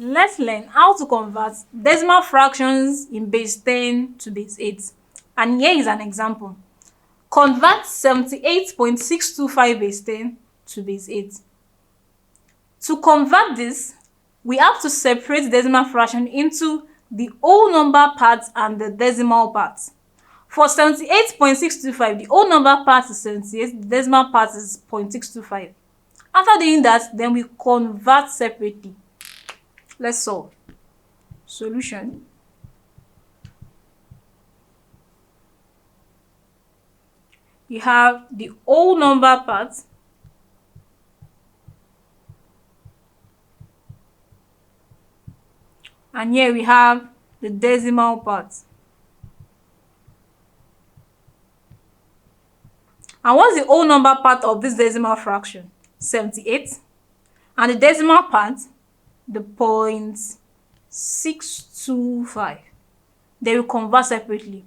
Let's learn how to convert decimal fractions in base 10 to base 8. And here is an example. Convert 78.625 base 10 to base 8. To convert this, we have to separate the decimal fraction into the whole number part and the decimal part. For 78.625, the whole number part is 78, the decimal part is 0.625. After doing that, then we convert separately. Let's solve. Solution. You have the whole number part and here we have the decimal part. And what's the whole number part of this decimal fraction? 78. And the decimal part, the 0.625. They will convert separately.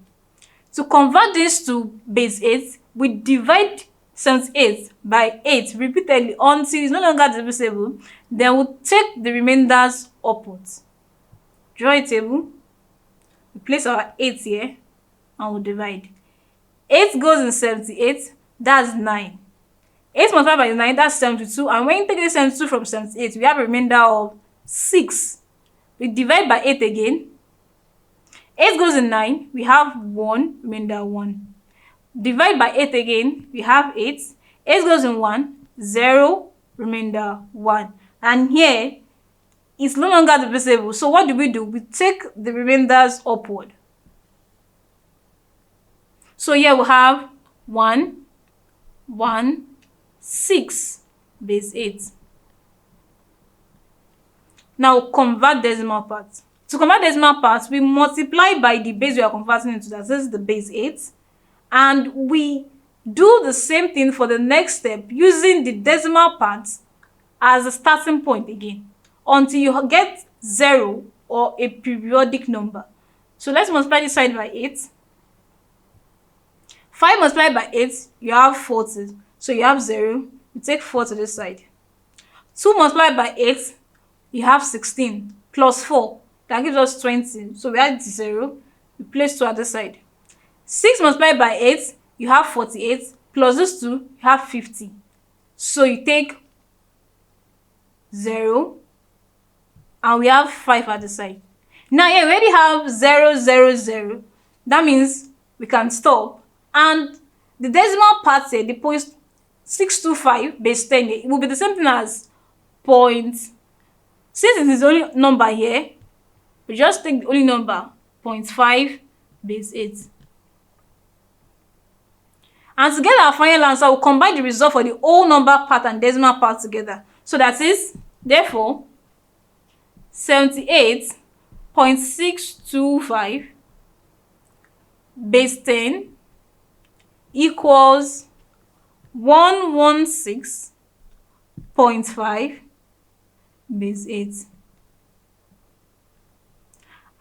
To convert this to base 8, we divide 78 by 8 repeatedly until it's no longer divisible. Then we'll take the remainders upwards. Draw a table. We place our 8 here and we'll divide. 8 goes in 78, that's 9. 8 multiplied by 9, that's 72. And when you take the 72 from 78, we have a remainder of 6. We divide by 8 again. 8 goes in 9, we have 1, remainder 1. Divide by 8 again, we have 8. 8 goes in 1, 0, remainder 1. And here, it's no longer divisible. So what do? We take the remainders upward. So here we have 1, 1, 6, base 8. Now convert decimal parts. To convert decimal parts, we multiply by the base we are converting into, that is the base 8. And we do the same thing for the next step using the decimal parts as a starting point again until you get 0 or a periodic number. So let's multiply this side by 8. 5 multiplied by 8, you have 40. So you have 0, you take 4 to this side. 2 multiplied by 8, you have 16 plus 4. That gives us 20. So we add 0, we place 2 at this side. 6 multiplied by 8, you have 48, plus this 2, you have 50. So you take 0, and we have 5 at the side. Now here we already have 0, 0, 0. That means we can stop. And the decimal part here, the 0.625 base 10, it will be the same thing as point. Since it is the only number here, we just take the only number, 0.5 base 8. And to get our final answer, we'll combine the result for the whole number part and decimal part together. So that is, therefore, 78.625 base 10 equals 116.5 base 8.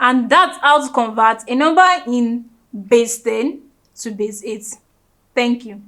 And that's how to convert a number in base 10 to base 8. Thank you.